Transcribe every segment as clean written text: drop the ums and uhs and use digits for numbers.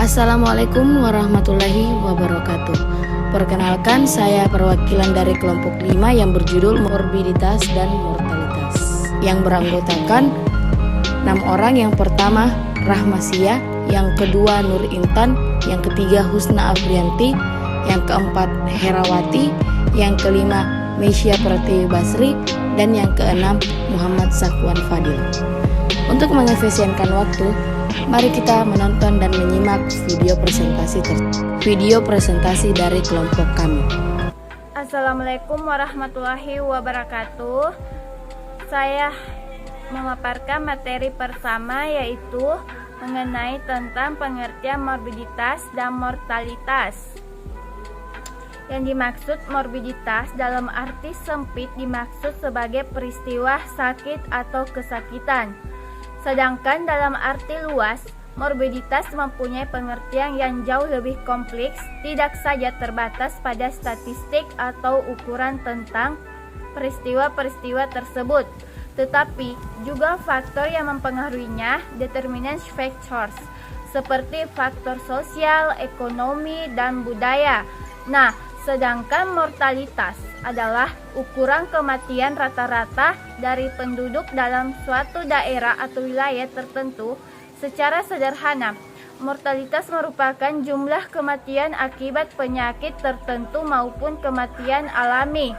Assalamualaikum warahmatullahi wabarakatuh. Perkenalkan, saya perwakilan dari kelompok 5 yang berjudul Morbiditas dan Mortalitas, yang beranggotakan 6 orang. Yang pertama Rahmasia, yang kedua Nur Intan, yang ketiga Husna Afrianti, yang keempat Herawati, yang kelima Meisya Pratiwi Basri, dan yang keenam Muhammad Zakwan Fadil. Untuk mengefisienkan waktu, mari kita menonton dan menyimak video presentasi dari kelompok kami. Assalamualaikum warahmatullahi wabarakatuh. Saya memaparkan materi pertama, yaitu mengenai tentang pengertian morbiditas dan mortalitas. Yang dimaksud morbiditas dalam arti sempit dimaksud sebagai peristiwa sakit atau kesakitan. Sedangkan dalam arti luas, morbiditas mempunyai pengertian yang jauh lebih kompleks, tidak saja terbatas pada statistik atau ukuran tentang peristiwa-peristiwa tersebut, tetapi juga faktor yang mempengaruhinya, determinant factors, seperti faktor sosial, ekonomi, dan budaya. Nah, sedangkan mortalitas adalah ukuran kematian rata-rata dari penduduk dalam suatu daerah atau wilayah tertentu. Secara sederhana, mortalitas merupakan jumlah kematian akibat penyakit tertentu maupun kematian alami.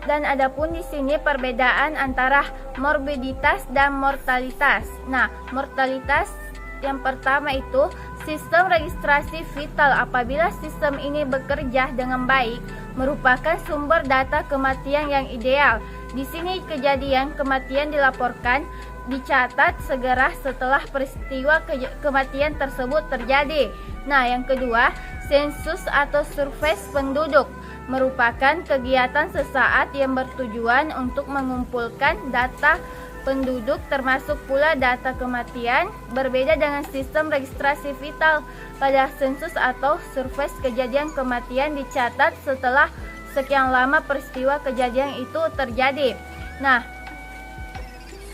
Dan adapun di sini perbedaan antara morbiditas dan mortalitas. Nah, mortalitas yang pertama itu sistem registrasi vital. Apabila sistem ini bekerja dengan baik, merupakan sumber data kematian yang ideal. Di sini kejadian kematian dilaporkan, dicatat segera setelah peristiwa kematian tersebut terjadi. Nah, yang kedua, sensus atau survei penduduk merupakan kegiatan sesaat yang bertujuan untuk mengumpulkan data penduduk termasuk pula data kematian. Berbeda dengan sistem registrasi vital, pada sensus atau survei kejadian kematian dicatat setelah sekian lama peristiwa kejadian itu terjadi. Nah,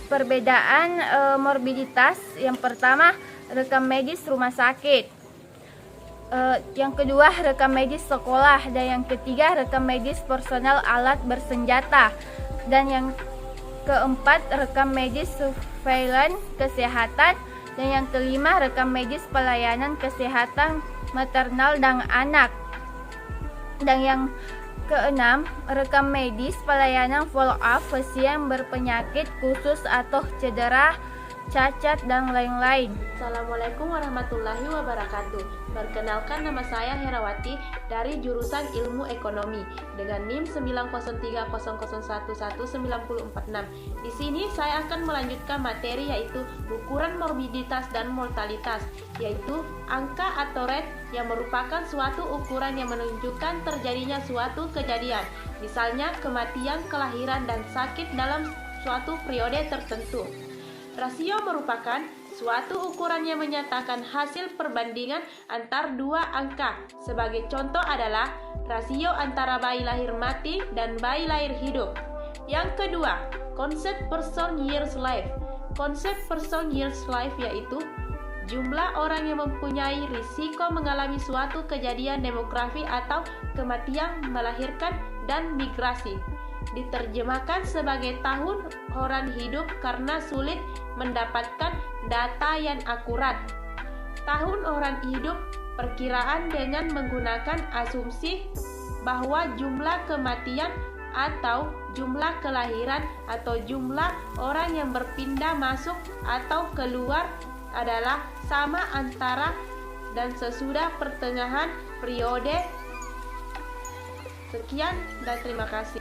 perbedaan morbiditas yang pertama rekam medis rumah sakit, yang kedua rekam medis sekolah, dan yang ketiga rekam medis personal alat bersenjata, dan yang keempat rekam medis surveillance kesehatan, dan yang kelima rekam medis pelayanan kesehatan maternal dan anak, dan yang keenam rekam medis pelayanan follow up pasien berpenyakit khusus atau cedera, cacat, dan lain-lain. Assalamualaikum warahmatullahi wabarakatuh. Perkenalkan, nama saya Herawati dari jurusan Ilmu Ekonomi dengan NIM 90300119446. Di sini saya akan melanjutkan materi yaitu ukuran morbiditas dan mortalitas, yaitu angka atau rate yang merupakan suatu ukuran yang menunjukkan terjadinya suatu kejadian, misalnya kematian, kelahiran, dan sakit dalam suatu periode tertentu. Rasio merupakan suatu ukuran yang menyatakan hasil perbandingan antar dua angka. Sebagai contoh adalah rasio antara bayi lahir mati dan bayi lahir hidup. Yang kedua, konsep person years life. Konsep person years life yaitu jumlah orang yang mempunyai risiko mengalami suatu kejadian demografi atau kematian, melahirkan, dan migrasi. Diterjemahkan sebagai tahun orang hidup karena sulit mendapatkan data yang akurat. Tahun orang hidup perkiraan dengan menggunakan asumsi bahwa jumlah kematian atau jumlah kelahiran atau jumlah orang yang berpindah masuk atau keluar adalah sama antara dan sesudah pertengahan periode. Sekian dan terima kasih.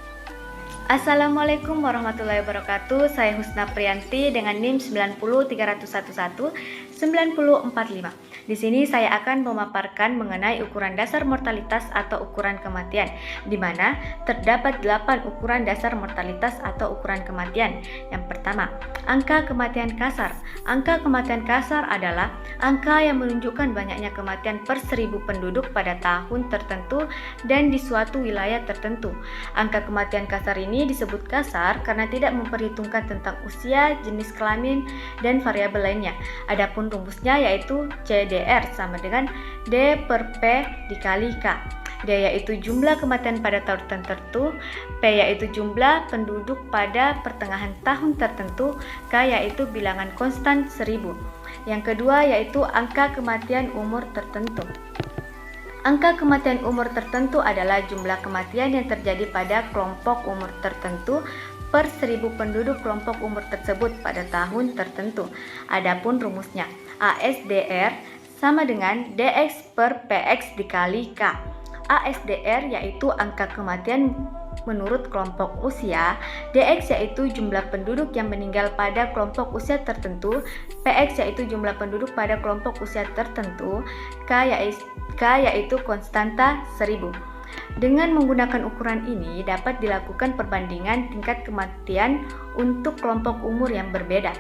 Assalamualaikum warahmatullahi wabarakatuh. Saya Husna Afrianti dengan NIM 90311 9045. Di sini saya akan memaparkan mengenai ukuran dasar mortalitas atau ukuran kematian, di mana terdapat 8 ukuran dasar mortalitas atau ukuran kematian. Yang pertama, angka kematian kasar. Angka kematian kasar adalah angka yang menunjukkan banyaknya kematian per 1000 penduduk pada tahun tertentu dan di suatu wilayah tertentu. Angka kematian kasar ini disebut kasar karena tidak memperhitungkan tentang usia, jenis kelamin, dan variabel lainnya. Adapun rumusnya yaitu CDR sama dengan D per P dikali K. D yaitu jumlah kematian pada tahun tertentu, P yaitu jumlah penduduk pada pertengahan tahun tertentu, K yaitu bilangan konstan 1000. Yang kedua yaitu angka kematian umur tertentu. Angka kematian umur tertentu adalah jumlah kematian yang terjadi pada kelompok umur tertentu per 1000 penduduk kelompok umur tersebut pada tahun tertentu. Adapun rumusnya, ASDR sama dengan DX per PX dikali K. ASDR yaitu angka kematian menurut kelompok usia, DX yaitu jumlah penduduk yang meninggal pada kelompok usia tertentu, PX yaitu jumlah penduduk pada kelompok usia tertentu, K yaitu konstanta 1000. Dengan menggunakan ukuran ini dapat dilakukan perbandingan tingkat kematian untuk kelompok umur yang berbeda.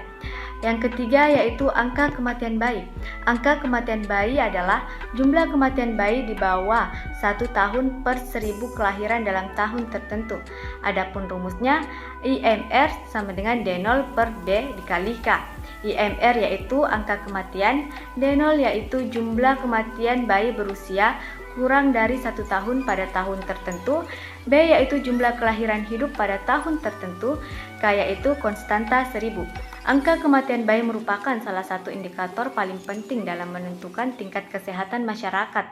Yang ketiga yaitu angka kematian bayi. Angka kematian bayi adalah jumlah kematian bayi di bawah 1 tahun per 1000 kelahiran dalam tahun tertentu. Adapun rumusnya IMR sama dengan D0 per D dikali K. IMR yaitu angka kematian, D0 yaitu jumlah kematian bayi berusia kurang dari 1 tahun pada tahun tertentu, B yaitu jumlah kelahiran hidup pada tahun tertentu, K yaitu konstanta 1000. Angka kematian bayi merupakan salah satu indikator paling penting dalam menentukan tingkat kesehatan masyarakat.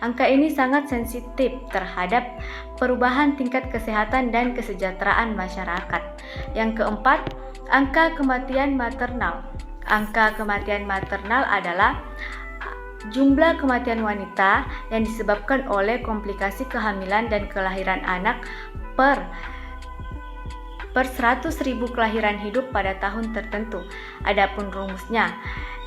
Angka ini sangat sensitif terhadap perubahan tingkat kesehatan dan kesejahteraan masyarakat. Yang keempat, angka kematian maternal. Angka kematian maternal adalah jumlah kematian wanita yang disebabkan oleh komplikasi kehamilan dan kelahiran anak per 100.000 kelahiran hidup pada tahun tertentu. Adapun rumusnya,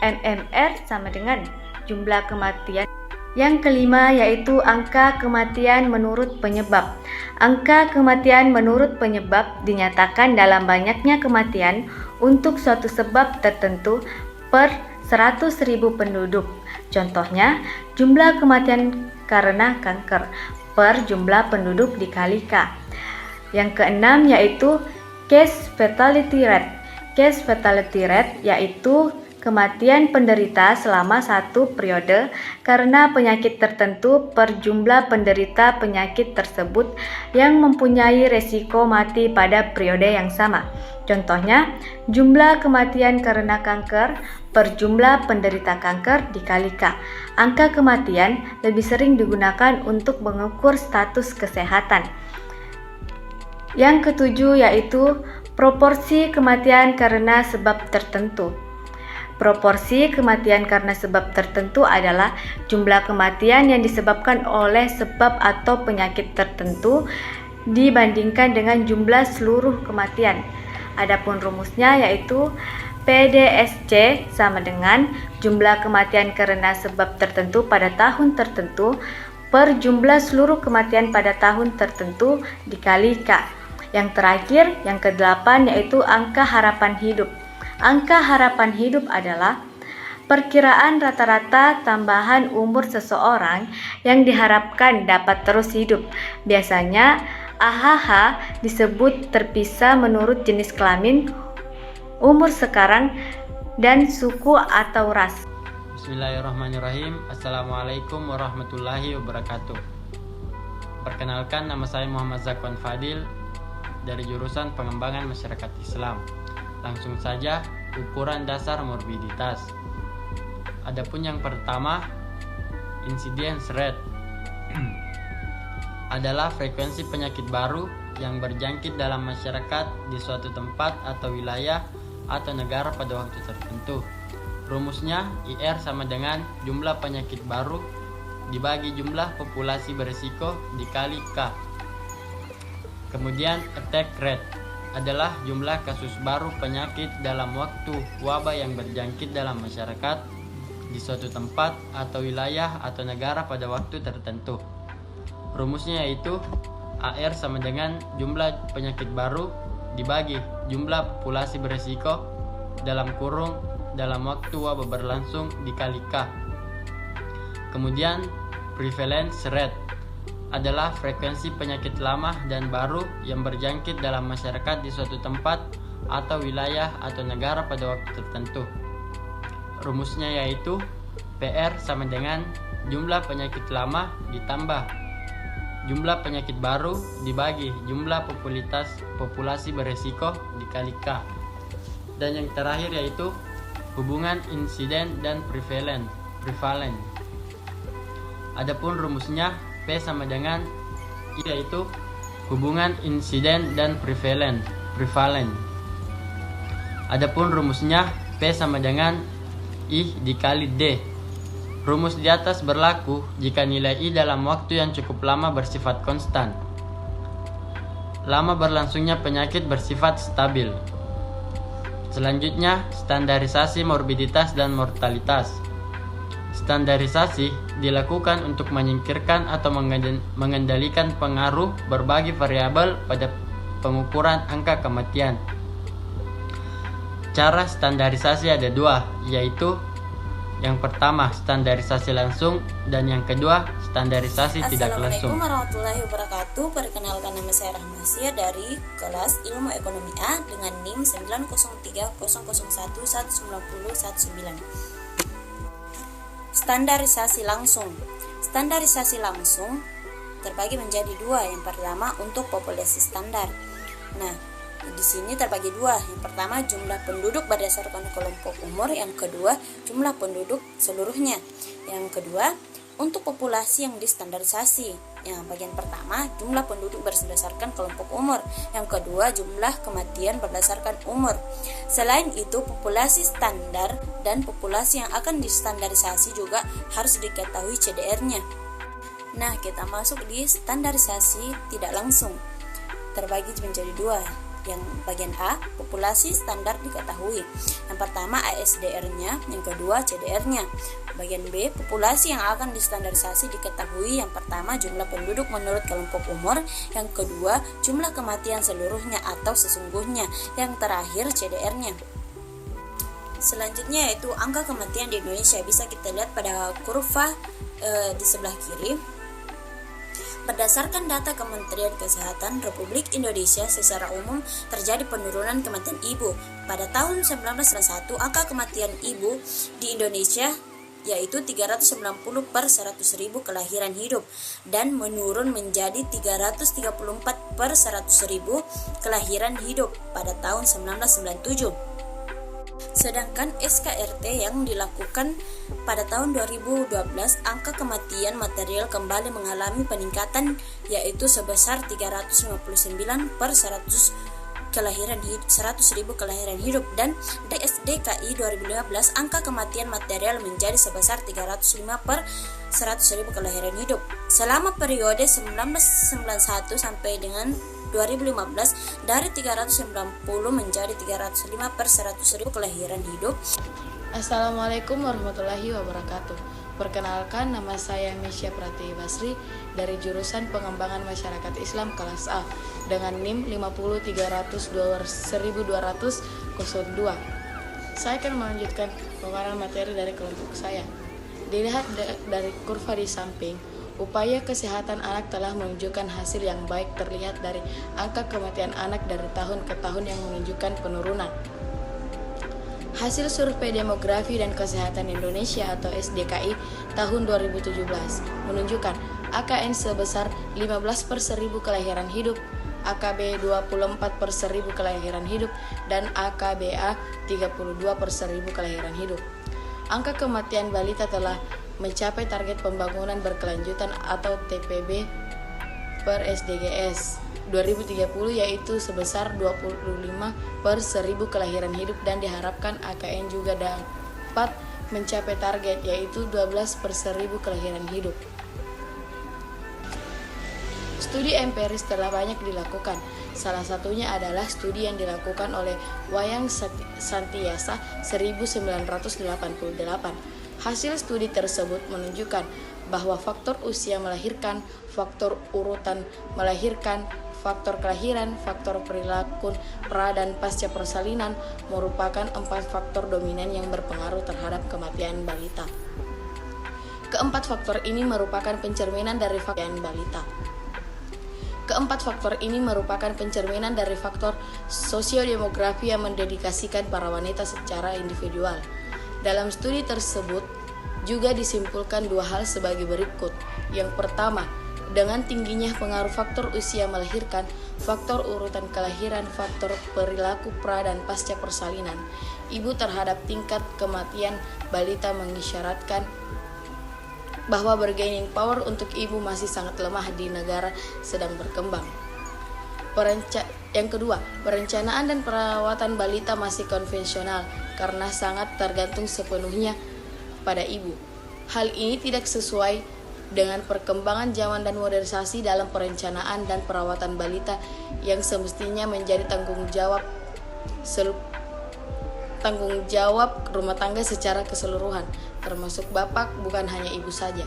MMR sama dengan jumlah kematian. Yang kelima yaitu angka kematian menurut penyebab. Angka kematian menurut penyebab dinyatakan dalam banyaknya kematian untuk suatu sebab tertentu per 100.000 penduduk. Contohnya, jumlah kematian karena kanker per jumlah penduduk dikali K. Yang keenam yaitu case fatality rate. Case fatality rate yaitu kematian penderita selama satu periode karena penyakit tertentu per jumlah penderita penyakit tersebut yang mempunyai resiko mati pada periode yang sama. Contohnya, jumlah kematian karena kanker per jumlah penderita kanker dikali K. Angka kematian lebih sering digunakan untuk mengukur status kesehatan. Yang ketujuh yaitu proporsi kematian karena sebab tertentu. Proporsi kematian karena sebab tertentu adalah jumlah kematian yang disebabkan oleh sebab atau penyakit tertentu dibandingkan dengan jumlah seluruh kematian. Adapun rumusnya yaitu PDSC sama dengan jumlah kematian karena sebab tertentu pada tahun tertentu per jumlah seluruh kematian pada tahun tertentu dikali K. Yang terakhir, yang ke-8 yaitu angka harapan hidup. Angka harapan hidup adalah perkiraan rata-rata tambahan umur seseorang yang diharapkan dapat terus hidup. Biasanya AHH disebut terpisah menurut jenis kelamin, umur sekarang, dan suku atau ras. Bismillahirrahmanirrahim. Assalamualaikum warahmatullahi wabarakatuh. Perkenalkan, nama saya Muhammad Zakwan Fadil dari jurusan Pengembangan Masyarakat Islam. Langsung saja, ukuran dasar morbiditas. Adapun yang pertama, incidence rate adalah frekuensi penyakit baru yang berjangkit dalam masyarakat di suatu tempat atau wilayah atau negara pada waktu tertentu. Rumusnya IR sama dengan jumlah penyakit baru dibagi jumlah populasi berisiko dikali K. Kemudian attack rate adalah jumlah kasus baru penyakit dalam waktu wabah yang berjangkit dalam masyarakat di suatu tempat atau wilayah atau negara pada waktu tertentu. Rumusnya yaitu AR sama dengan jumlah penyakit baru dibagi jumlah populasi beresiko dalam kurung dalam waktu wabah berlangsung dikali K. Kemudian prevalence rate adalah frekuensi penyakit lama dan baru yang berjangkit dalam masyarakat di suatu tempat atau wilayah atau negara pada waktu tertentu. Rumusnya yaitu PR sama dengan jumlah penyakit lama ditambah jumlah penyakit baru dibagi jumlah populasi beresiko dikali K. Dan yang terakhir yaitu hubungan insiden dan prevalen. Adapun rumusnya P sama dengan I, yaitu hubungan insiden dan prevalen. Adapun rumusnya P sama dengan I dikali D. Rumus di atas berlaku jika nilai I dalam waktu yang cukup lama bersifat konstan. Lama berlangsungnya penyakit bersifat stabil. Selanjutnya, standarisasi morbiditas dan mortalitas. Standarisasi dilakukan untuk menyingkirkan atau mengendalikan pengaruh berbagai variabel pada pengukuran angka kematian. Cara standarisasi ada dua, yaitu yang pertama standarisasi langsung dan yang kedua standarisasi tidak langsung. Assalamualaikum warahmatullahi wabarakatuh. Perkenalkan, nama saya Rahmasia dari kelas Ilmu Ekonomi A dengan NIM 90300119019. Standarisasi langsung. Standarisasi langsung terbagi menjadi dua. Yang pertama untuk populasi standar. Nah, di sini terbagi dua. Yang pertama jumlah penduduk berdasarkan kelompok umur, yang kedua jumlah penduduk seluruhnya. Yang kedua untuk populasi yang distandarisasi. Yang bagian pertama jumlah penduduk berdasarkan kelompok umur, yang kedua jumlah kematian berdasarkan umur. Selain itu, populasi standar dan populasi yang akan distandarisasi juga harus diketahui CDR-nya. Nah, kita masuk di standarisasi tidak langsung. Terbagi menjadi dua. Yang bagian A, populasi standar diketahui. Yang pertama ASDR-nya, yang kedua CDR-nya. Bagian B, populasi yang akan distandarisasi diketahui. Yang pertama jumlah penduduk menurut kelompok umur, yang kedua jumlah kematian seluruhnya atau sesungguhnya, yang terakhir CDR-nya. Selanjutnya yaitu angka kematian di Indonesia. Bisa kita lihat pada kurva di sebelah kiri. Berdasarkan data Kementerian Kesehatan Republik Indonesia, secara umum terjadi penurunan kematian ibu. Pada tahun 1991, angka kematian ibu di Indonesia yaitu 390 per 100.000 kelahiran hidup dan menurun menjadi 334 per 100.000 kelahiran hidup pada tahun 1997. Sedangkan SKRT yang dilakukan pada tahun 2012, angka kematian material kembali mengalami peningkatan yaitu sebesar 359 per 100.000 kelahiran hidup, dan di SDKI 2015 angka kematian material menjadi sebesar 305 per 100.000 kelahiran hidup. Selama periode 1991 sampai dengan 2015 dari 390 menjadi 305 per 100.000 kelahiran hidup. Assalamualaikum warahmatullahi wabarakatuh. Perkenalkan, nama saya Misya Pratiwi Basri dari jurusan Pengembangan Masyarakat Islam kelas A dengan NIM 503001202. Saya akan melanjutkan pemaparan materi dari kelompok saya. Dilihat dari kurva di samping, upaya kesehatan anak telah menunjukkan hasil yang baik terlihat dari angka kematian anak dari tahun ke tahun yang menunjukkan penurunan. Hasil Survei Demografi dan Kesehatan Indonesia atau SDKI tahun 2017 menunjukkan AKN sebesar 15 per 1000 kelahiran hidup, AKB 24 per 1000 kelahiran hidup, dan AKBA 32 per 1000 kelahiran hidup. Angka kematian balita telah mencapai target pembangunan berkelanjutan atau TPB per SDGs 2030 yaitu sebesar 25 per 1000 kelahiran hidup, dan diharapkan AKN juga dapat mencapai target yaitu 12 per 1000 kelahiran hidup. Studi empiris telah banyak dilakukan. Salah satunya adalah studi yang dilakukan oleh Wayang Santiasa 1988. Hasil studi tersebut menunjukkan bahwa faktor usia melahirkan, faktor urutan melahirkan, faktor kelahiran, faktor perilaku pra dan pasca persalinan merupakan 4 faktor dominan yang berpengaruh terhadap kematian balita. Keempat faktor ini merupakan pencerminan dari faktor sosiodemografi yang mendedikasikan para wanita secara individual. Dalam studi tersebut juga disimpulkan 2 hal sebagai berikut. Yang pertama, dengan tingginya pengaruh faktor usia melahirkan, faktor urutan kelahiran, faktor perilaku pra dan pasca persalinan ibu terhadap tingkat kematian balita mengisyaratkan bahwa bargaining power untuk ibu masih sangat lemah di negara sedang berkembang. Yang kedua, perencanaan dan perawatan balita masih konvensional karena sangat tergantung sepenuhnya pada ibu. Hal ini tidak sesuai dengan perkembangan zaman dan modernisasi dalam perencanaan dan perawatan balita yang semestinya menjadi tanggung jawab rumah tangga secara keseluruhan, termasuk bapak, bukan hanya ibu saja.